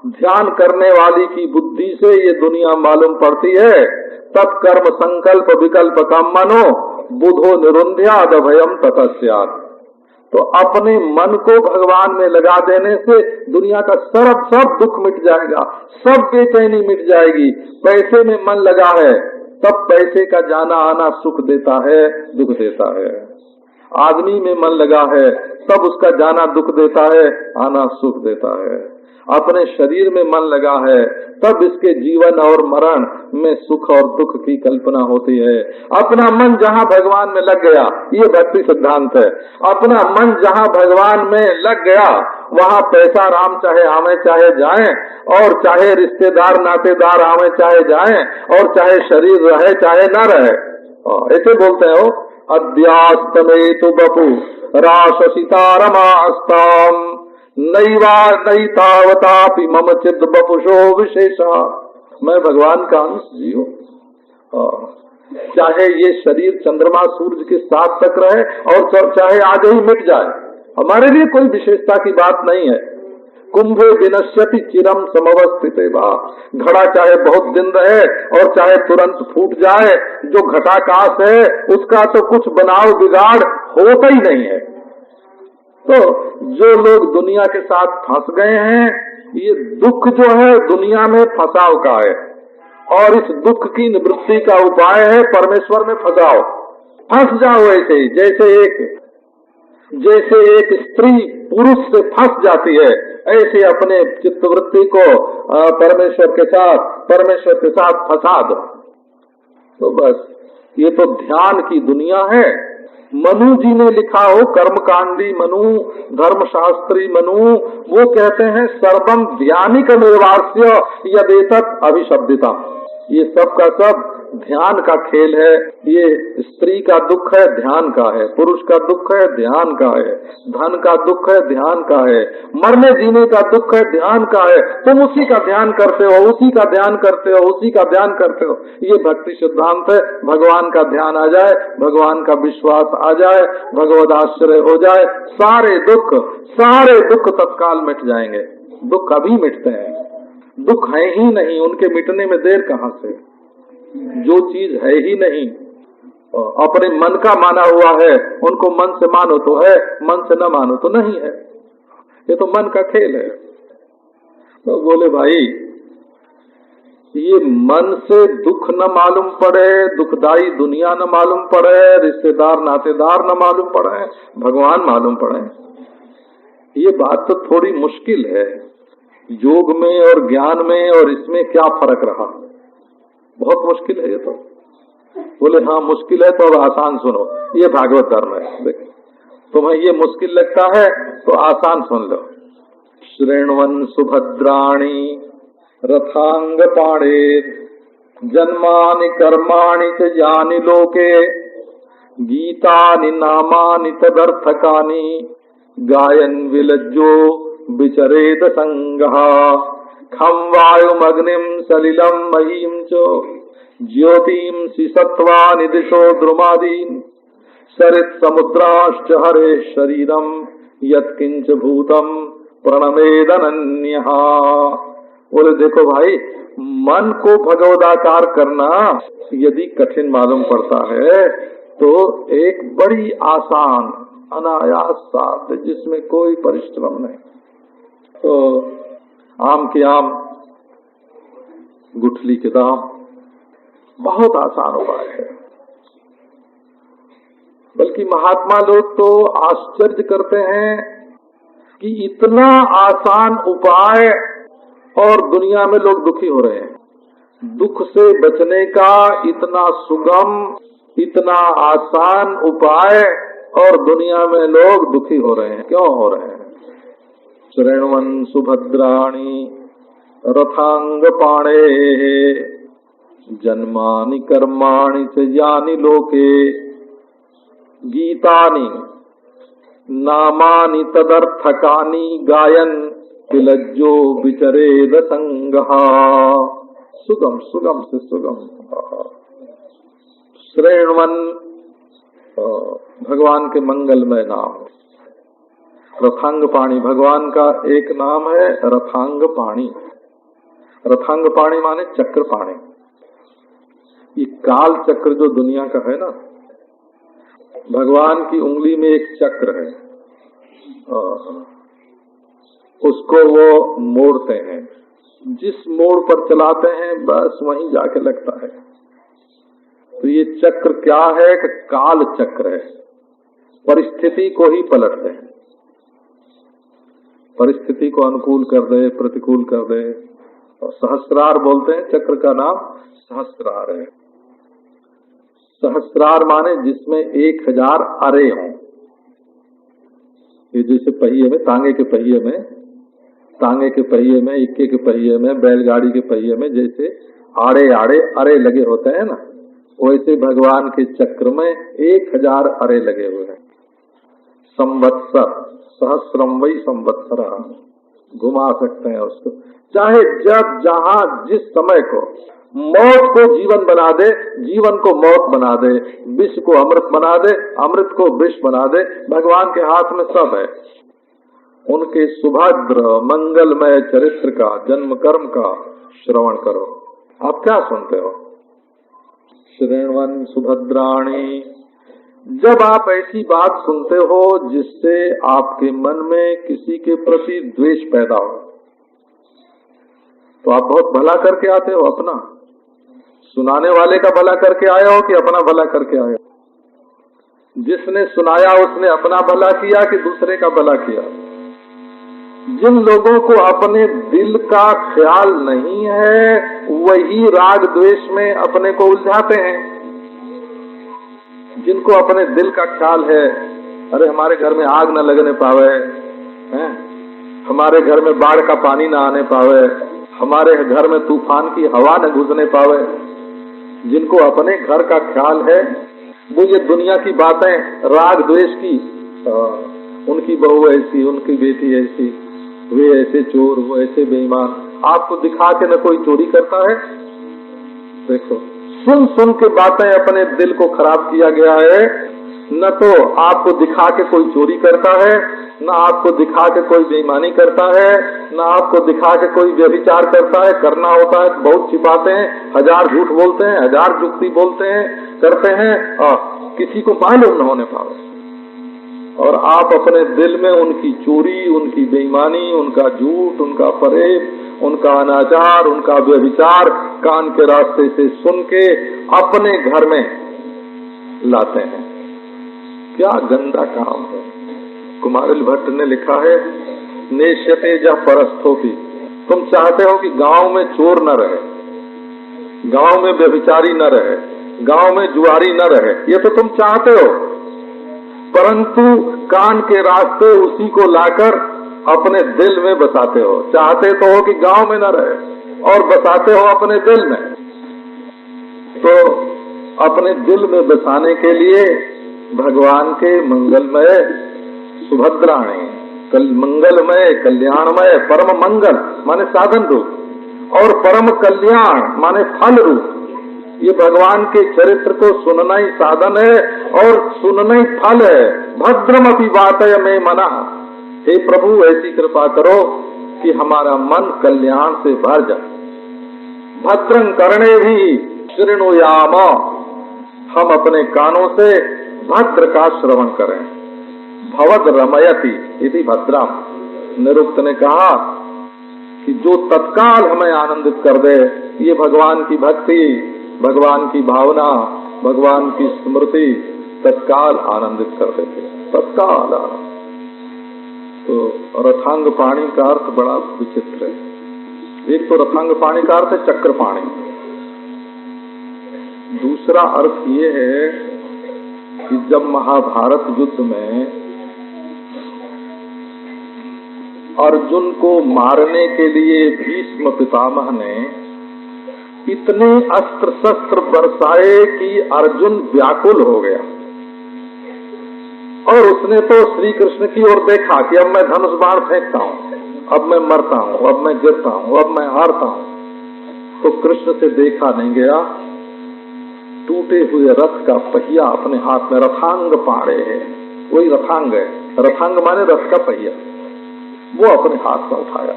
ध्यान करने वाली की बुद्धि से ये दुनिया मालूम पड़ती है। तत्कर्म संकल्प विकल्प का मनो बुधो निरुंध्याद अभयम ततस्यात्। तो अपने मन को भगवान में लगा देने से दुनिया का सब दुख मिट जाएगा, सब बेचैनी मिट जाएगी। पैसे में मन लगा है, तब पैसे का जाना आना सुख देता है, दुख देता है। आदमी में मन लगा है, तब उसका जाना दुख देता है, आना सुख देता है। अपने शरीर में मन लगा है, तब इसके जीवन और मरण में सुख और दुख की कल्पना होती है। अपना मन जहाँ भगवान में लग गया, ये भक्ति सिद्धांत है। अपना मन जहाँ भगवान में लग गया, वहाँ पैसा राम चाहे आवे चाहे जाए, और चाहे रिश्तेदार नातेदार आवे चाहे जाए, और चाहे शरीर रहे चाहे न रहे। ऐसे बोलते हो, अद्यास्तमे तो बपू राशसितारमास्ताम नैवा नैतावतापि मम चिद बपुषो विशेषा। मैं भगवान का अंश जीव, चाहे ये शरीर चंद्रमा सूरज के साथ तक रहे और चाहे आज ही मिट जाए, हमारे लिए कोई विशेषता की बात नहीं है। कुंभे विनश्यति चिरम समवस्थिते वा। घड़ा चाहे बहुत दिन रहे और चाहे तुरंत फूट जाए, जो घटाकाश है उसका तो कुछ बनाव बिगाड़ होता ही नहीं है। तो जो लोग दुनिया के साथ फंस गए हैं, ये दुख जो है दुनिया में फंसाव का है, और इस दुख की निवृत्ति का उपाय है परमेश्वर में फंसाओ। फंस जाओ ऐसे ही, जैसे एक स्त्री पुरुष से फंस जाती है, ऐसे अपने चित्तवृत्ति को परमेश्वर के साथ फंसा दो। तो बस ये तो ध्यान की दुनिया है। मनु जी ने लिखा हो, कर्मकांडी मनु, धर्मशास्त्री मनु, वो कहते हैं सर्वम ध्यानिक निर्वास्य यदेतत् अभिशब्दिता। ये सब का सब ध्यान का खेल है। ये स्त्री का दुख है, ध्यान का है। पुरुष का दुख है, ध्यान का है। धन का दुख है, ध्यान का है। मरने जीने का दुख है, ध्यान का है। तुम उसी का ध्यान करते हो, उसी का ध्यान करते हो, उसी का ध्यान करते हो। ये भक्ति सिद्धांत है। भगवान का ध्यान आ जाए, भगवान का विश्वास आ जाए, भगवद आश्रय हो जाए, सारे दुख तत्काल मिट जाएंगे। दुख अभी मिटते हैं, दुख है ही नहीं, उनके मिटने में देर कहाँ से। जो चीज है ही नहीं, अपने मन का माना हुआ है, उनको मन से मानो तो है, मन से न मानो तो नहीं है। ये तो मन का खेल है। तो बोले भाई, ये मन से दुख न मालूम पड़े, दुखदाई दुनिया न मालूम पड़े, रिश्तेदार नातेदार न मालूम पड़े, भगवान मालूम पड़े, ये बात तो थोड़ी मुश्किल है। योग में और ज्ञान में और इसमें क्या फर्क रहा? बहुत मुश्किल है ये तो। बोले हाँ मुश्किल है, तो अब आसान सुनो। ये भागवत धर्म है। देख, तुम्हें ये मुश्किल लगता है तो आसान सुन लो। श्रेणवन सुभद्राणी रथांग पाणे जन्मानि कर्माणि च यानि लोके गीतानि नामानि तदर्थकानि गायन विलज्जो विचरेत संगः खम वायुमग्निम सलिलम महीम च ज्योतिम सत्वानि दिशो द्रुमादीन सरित समुद्राश्च हरे शरीरम यत्किंच भूतम प्रणमेदनन्यः। बोले देखो भाई, मन को भगवदाकार करना यदि कठिन मालूम पड़ता है तो एक बड़ी आसान अनायास साथ, जिसमें कोई परिश्रम नहीं। तो आम के आम, गुठली के दाम, बहुत आसान उपाय है। बल्कि महात्मा लोग तो आश्चर्य करते हैं कि इतना आसान उपाय और दुनिया में लोग दुखी हो रहे हैं। दुख से बचने का इतना सुगम, इतना आसान उपाय और दुनिया में लोग दुखी हो रहे हैं। क्यों हो रहे हैं? श्रेणवन सुभद्राणी रथांग पाणे जन्मानि कर्माणि च यानि लोके गीतानि नामानि तदर्थकानि गायन विलज्जो विचरेद संगः। सुगम, सुगम से सुगम। श्रेणवन भगवान के मंगलमय नाम। रथांग पाणी भगवान का एक नाम है, रथांग पाणी। रथांग पाणी माने चक्र पाणी। ये काल चक्र जो दुनिया का है ना, भगवान की उंगली में एक चक्र है, उसको वो मोड़ते हैं। जिस मोड़ पर चलाते हैं बस वहीं जाके लगता है। तो ये चक्र क्या है कि काल चक्र है। परिस्थिति को ही पलटते हैं, परिस्थिति को अनुकूल कर दे, प्रतिकूल कर दे। और सहस्रार बोलते हैं, चक्र का नाम सहस्रार है। सहस्रार माने जिसमें 1000 अरे हों। ये जैसे पहिए में, तांगे के पहिए में, इक्के के पहिए में, बैलगाड़ी के पहिए में जैसे आड़े आड़े अरे लगे होते हैं ना, वैसे भगवान के चक्र में 1000 अरे लगे हुए हैं। संवत्सर, सहस्रम वही संवत्सर, घुमा सकते हैं उसको। चाहे जब जहां जिस समय को, मौत को जीवन बना दे, जीवन को मौत बना दे, विष को अमृत बना दे, अमृत को विष बना दे, भगवान के हाथ में सब है। उनके सुभद्र मंगलमय चरित्र का, जन्म कर्म का श्रवण करो। आप क्या सुनते हो? श्रेणवन सुभद्राणी। जब आप ऐसी बात सुनते हो जिससे आपके मन में किसी के प्रति द्वेष पैदा हो, तो आप बहुत भला करके आते हो। अपना सुनाने वाले का भला करके आए हो कि अपना भला करके आए हो? जिसने सुनाया उसने अपना भला किया कि दूसरे का भला किया? जिन लोगों को अपने दिल का ख्याल नहीं है वही राग द्वेष में अपने को उलझाते हैं। जिनको अपने दिल का ख्याल है, अरे हमारे घर में आग न लगने पावे, हैं? हमारे घर में बाढ़ का पानी न आने पावे, हमारे घर में तूफान की हवा न घुसने पावे, जिनको अपने घर का ख्याल है, वो ये दुनिया की बातें राग द्वेष की, उनकी बहू ऐसी, उनकी बेटी ऐसी, वे ऐसे चोर, वो ऐसे बेईमान, आपको दिखा के न कोई चोरी करता है। देखो, सुन सुन के बातें अपने दिल को खराब किया गया है। न तो आपको दिखा के कोई चोरी करता है, न आपको दिखा के कोई बेईमानी करता है, न आपको दिखा के कोई व्यभिचार करता है। करना होता है बहुत छिपाते हैं, 1000 झूठ बोलते हैं, 1000 जुक्ति बोलते हैं, करते हैं, और किसी को मालूम न होने पावे। और आप अपने दिल में उनकी चोरी, उनकी बेईमानी, उनका झूठ, उनका फरेब, उनका अनाचार, उनका व्यभिचार कान के रास्ते से सुन के अपने घर में लाते हैं। क्या गंदा काम है। कुमारिल भट्ट ने लिखा है, नेश्यते जह परस्थो की। तुम चाहते हो कि गांव में चोर न रहे, गांव में व्यभिचारी न रहे, गांव में जुआरी न रहे, ये तो तुम चाहते हो, परंतु कान के रास्ते उसी को लाकर अपने दिल में बसाते हो। चाहते तो हो कि गांव में न रहे और बसाते हो अपने दिल में। तो अपने दिल में बसाने के लिए भगवान के मंगलमय सुभद्राणी, मंगलमय, कल्याणमय, परम मंगल माने साधन रूप, और परम कल्याण माने फल रूप, ये भगवान के चरित्र को सुनना ही साधन है और सुनना ही फल है। भद्रमपि वातय में मना। हे प्रभु, ऐसी कृपा करो कि हमारा मन कल्याण से भर जाए। भद्रं कर्णे भी शृणुयाम। हम अपने कानों से भद्र का श्रवण करें। भवद रमयति इति भद्रम। निरुक्त ने कहा कि जो तत्काल हमें आनंदित कर दे, ये भगवान की भक्ति, भगवान की भावना, भगवान की स्मृति तत्काल आनंदित कर देते, तत्काल आनंद। तो रथांग पाणी का अर्थ बड़ा विचित्र है। एक तो रथांग पाणी का अर्थ है चक्र पाणी, दूसरा अर्थ ये है कि जब महाभारत युद्ध में अर्जुन को मारने के लिए भीष्म पितामह ने इतने अस्त्र शस्त्र बरसाए कि अर्जुन व्याकुल हो गया, और उसने तो श्री कृष्ण की ओर देखा कि अब मैं धनुष बाण फेंकता हूँ, अब मैं मरता हूँ, अब मैं गिरता हूँ, अब मैं हारता हूँ। तो कृष्ण से देखा नहीं गया। टूटे हुए रथ का पहिया अपने हाथ में, रथांग पाड़े है, वही रथांग है, रथांग माने रथ का पहिया, वो अपने हाथ में उठाया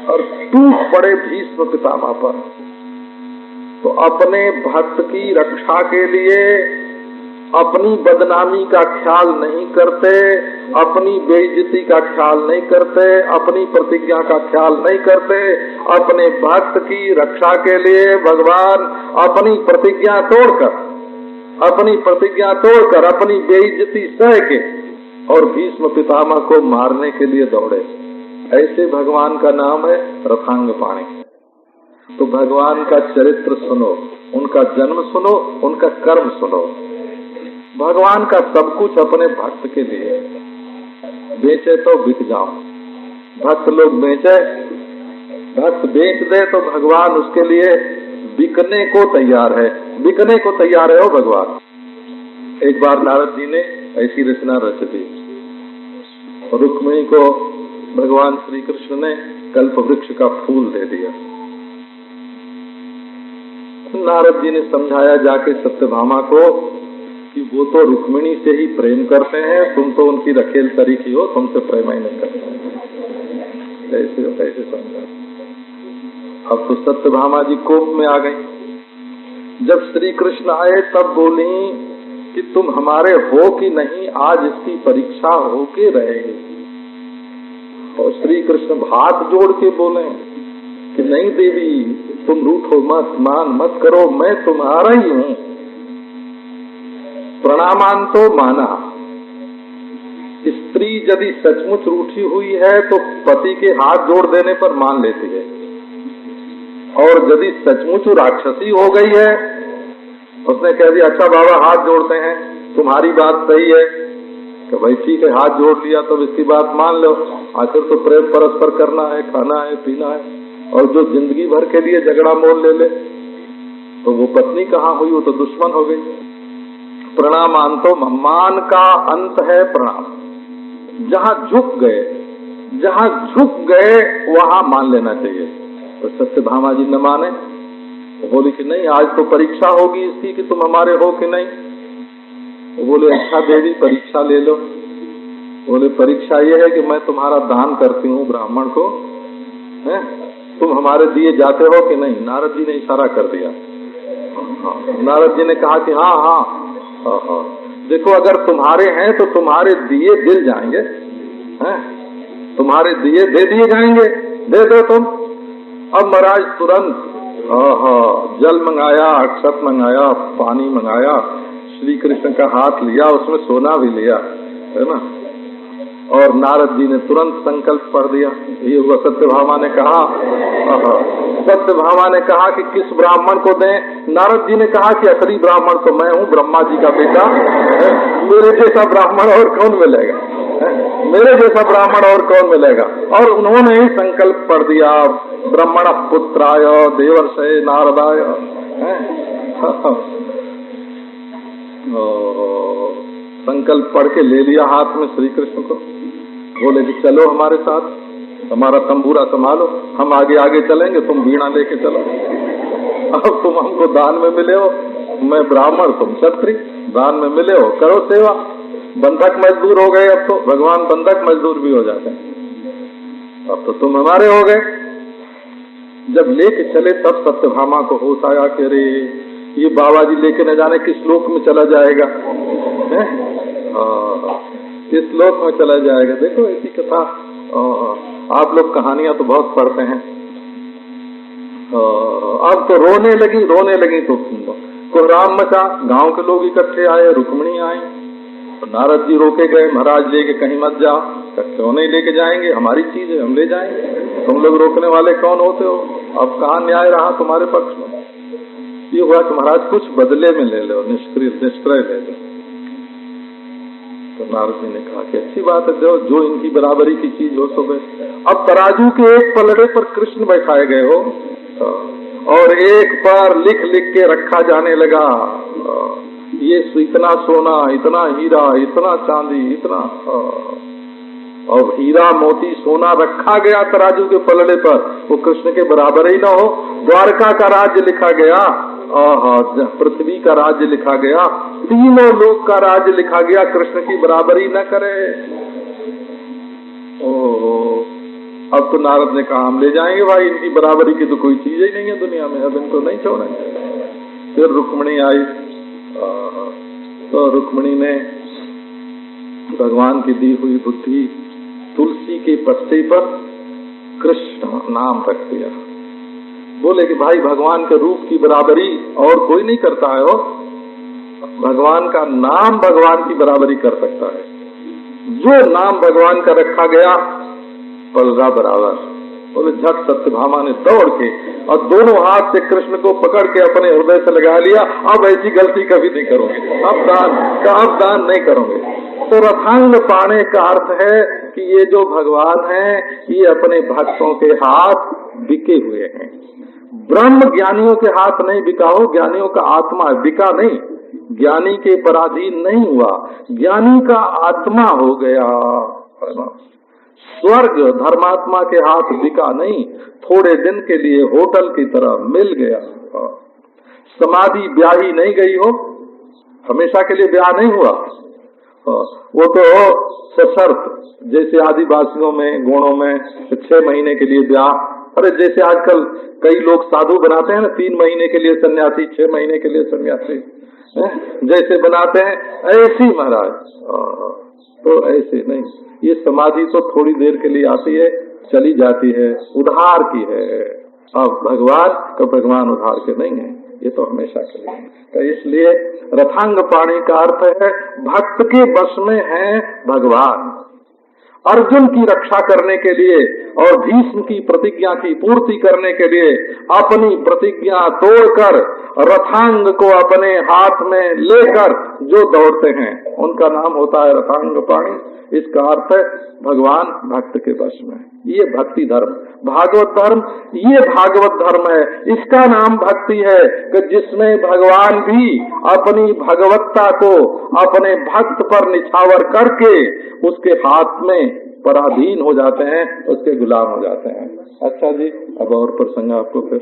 और टूट पड़े भीष्म पितामह पर। तो अपने भक्त की रक्षा के लिए अपनी बदनामी का ख्याल नहीं करते, अपनी बेइज्जती का ख्याल नहीं करते, अपनी प्रतिज्ञा का ख्याल नहीं करते। अपने भक्त की रक्षा के लिए भगवान अपनी प्रतिज्ञा तोड़कर अपनी बेइज्जती सह के और भीष्म पितामह को मारने के लिए दौड़े। ऐसे भगवान का नाम है रथांग पाणी। तो भगवान का चरित्र सुनो, उनका जन्म सुनो, उनका कर्म सुनो। भगवान का सब कुछ अपने भक्त के लिए। बेचे तो बिक जाओ, भक्त लोग बेचे, भक्त बेच दे तो भगवान उसके लिए बिकने को तैयार है, बिकने को तैयार है वो भगवान। एक बार नारद जी ने ऐसी रचना रच दी, रुक्मिणी को भगवान श्री कृष्ण ने कल्प वृक्ष का फूल दे दिया। नारद जी ने समझाया जाके सत्यभामा को कि वो तो रुक्मिणी से ही प्रेम करते हैं, तुम तो उनकी रखेल तरीकी हो, तुमसे प्रेम ही नहीं करते। कैसे समझा। अब तो सत्यभामा जी कोप में आ गई। जब श्री कृष्ण आए तब बोली कि तुम हमारे हो कि नहीं, आज इसकी परीक्षा होके रहेगी। और श्री कृष्ण हाथ जोड़ के बोले कि नहीं देवी, तुम रूठो मत, मान मत करो, मैं तुम्हारा ही हूँ। प्रणामान तो माना। स्त्री यदि सचमुच रूठी हुई है तो पति के हाथ जोड़ देने पर मान लेती है, और यदि सचमुच राक्षसी हो गई है, उसने कह दिया अच्छा बाबा हाथ जोड़ते हैं, तुम्हारी बात सही है, कि भाई ठीक है हाथ जोड़ लिया तो इसकी बात मान लो, आखिर तो प्रेम परस्पर करना है, खाना है, पीना है। और जो जिंदगी भर के लिए झगड़ा मोल ले ले तो वो पत्नी कहाँ हुई, वो तो दुश्मन हो गई। प्रणामान तो मान का अंत है प्रणाम। जहाँ झुक गए वहाँ मान लेना चाहिए। तो सत्यभामा जी न माने, वो बोली कि नहीं आज तो परीक्षा होगी इसकी कि तुम हमारे हो कि नहीं। वो बोले अच्छा देवी परीक्षा ले लो। बोले परीक्षा ये है कि मैं तुम्हारा दान करती हूँ ब्राह्मण को, है? तुम हमारे दिए जाते हो कि नहीं। नारद जी ने इशारा कर दिया। नारद जी ने कहा कि हाँ हाँ, देखो अगर तुम्हारे हैं तो तुम्हारे दिए दिल जाएंगे, हैं? तुम्हारे दिए दे दिए जाएंगे, दे दो तुम। अब महाराज तुरंत जल मंगाया, अक्षत मंगाया, पानी मंगाया, श्री कृष्ण का हाथ लिया, उसमें सोना भी लिया, है ना। और नारद जी ने तुरंत संकल्प पढ़ दिया। ये हुआ सत्यभामा ने कहा कि किस ब्राह्मण को दें। नारद जी ने कहा कि असली ब्राह्मण तो मैं हूँ, ब्रह्मा जी का बेटा, मेरे जैसा ब्राह्मण और कौन मिलेगा, मेरे जैसा ब्राह्मण और कौन मिलेगा। और उन्होंने ही संकल्प पढ़ दिया, ब्रह्मण पुत्राय देवर्षय नारदाय। संकल्प पढ़ के ले लिया हाथ में श्री कृष्ण को। बोले कि चलो हमारे साथ, हमारा तंबूरा संभालो, हम आगे आगे चलेंगे, तुम वीणा लेके चलो। अब तुम हमको दान में मिले हो, मैं ब्राह्मण तुम क्षत्रिय, दान में मिले हो, करो सेवा। बंधक मजदूर हो गए, अब तो भगवान बंधक मजदूर भी हो जाते हैं। अब तो तुम हमारे हो गए। जब लेके चले तब सत्यभामा को होश आया कि अरे ये बाबा जी लेके न जाने किस लोक में चला जाएगा, किस लोक में चला जाएगा। देखो ऐसी कथा आप लोग कहानियां तो बहुत पढ़ते हैं। अब तो रोने लगी तो कोहराम मचा, गांव के लोग इकट्ठे आए, रुक्मिणी आई, तो नारद जी रोके गए, महाराज लेके कहीं मत जाओ। क्यों नहीं लेके जाएंगे, हमारी चीज है, हम ले जाएंगे, तुम लोग रोकने वाले कौन होते हो। अब कहाँ न्याय रहा तुम्हारे पक्ष में। ये हुआ कि महाराज कुछ बदले में ले लो, निष्क्रय ले लो। तो नारद जी ने कहा कि अच्छी बात है, जो इनकी बराबरी की चीज हो सो। अब तराजू के एक पलड़े पर कृष्ण बैठाए गए हो और एक पर लिख लिख के रखा जाने लगा, ये इतना सोना, इतना हीरा, इतना चांदी, इतना। और हीरा मोती सोना रखा गया तराजू के पलड़े पर, वो कृष्ण के बराबर ही न हो। द्वारका का राज्य लिखा गया, पृथ्वी का राज्य लिखा गया, तीनों लोक का राज्य लिखा गया, कृष्ण की बराबरी न करे। ओहो, अब तो नारद ने कहा हम ले जाएंगे भाई, इनकी बराबरी की तो कोई चीज ही नहीं है दुनिया में, अब इनको नहीं छोड़ेंगे। फिर रुक्मिणी आई, तो रुक्मिणी ने भगवान की दी हुई बुद्धि तुलसी के पत्ते पर कृष्ण नाम रख दिया। बोले कि भाई भगवान के रूप की बराबरी और कोई नहीं करता है, हो भगवान का नाम भगवान की बराबरी कर सकता है। जो नाम भगवान का रखा गया पलरा बराबर। बोले झट सत्यभामा ने दौड़ के और दोनों हाथ से कृष्ण को पकड़ के अपने हृदय से लगा लिया, अब ऐसी गलती कभी नहीं करोगे, अब दान नहीं करोगे। तो रथांग पाने का अर्थ है कि ये जो भगवान है ये अपने भक्तों के हाथ बिके हुए हैं। ब्रह्म ज्ञानियों के हाथ नहीं बिका हो, ज्ञानियों का आत्मा बिका नहीं, ज्ञानी के पराधीन नहीं हुआ, ज्ञानी का आत्मा हो गया। स्वर्ग धर्मात्मा के हाथ बिका नहीं, थोड़े दिन के लिए होटल की तरह मिल गया। समाधि ब्याही नहीं गई हो, हमेशा के लिए ब्याह नहीं हुआ, वो तो सशर्त, जैसे आदिवासियों में गोणों में 6 महीने के लिए ब्याह, अरे जैसे आजकल कई लोग साधु बनाते हैं ना, 3 महीने के लिए सन्यासी, 6 महीने के लिए सन्यासी, जैसे बनाते हैं ऐसी महाराज, तो ऐसे नहीं। ये समाधि तो थोड़ी देर के लिए आती है, चली जाती है, उधार की है। अब भगवान उधार के नहीं है, ये तो हमेशा के लिए। तो इसलिए रथांग पाणी का अर्थ है भक्त के वश में है भगवान। अर्जुन की रक्षा करने के लिए और भीष्म की प्रतिज्ञा की पूर्ति करने के लिए अपनी प्रतिज्ञा तोड़कर रथांग को अपने हाथ में लेकर जो दौड़ते हैं उनका नाम होता है रथांग पाणी। इसका अर्थ है भगवान भक्त के वश में। ये भक्ति धर्म, भागवत धर्म, ये भागवत धर्म है, इसका नाम भक्ति है कि जिसमें भगवान भी अपनी भगवत्ता को अपने भक्त पर निछावर करके उसके हाथ में पराधीन हो जाते हैं, उसके गुलाम हो जाते हैं। अच्छा जी, अब और प्रसंग आपको फिर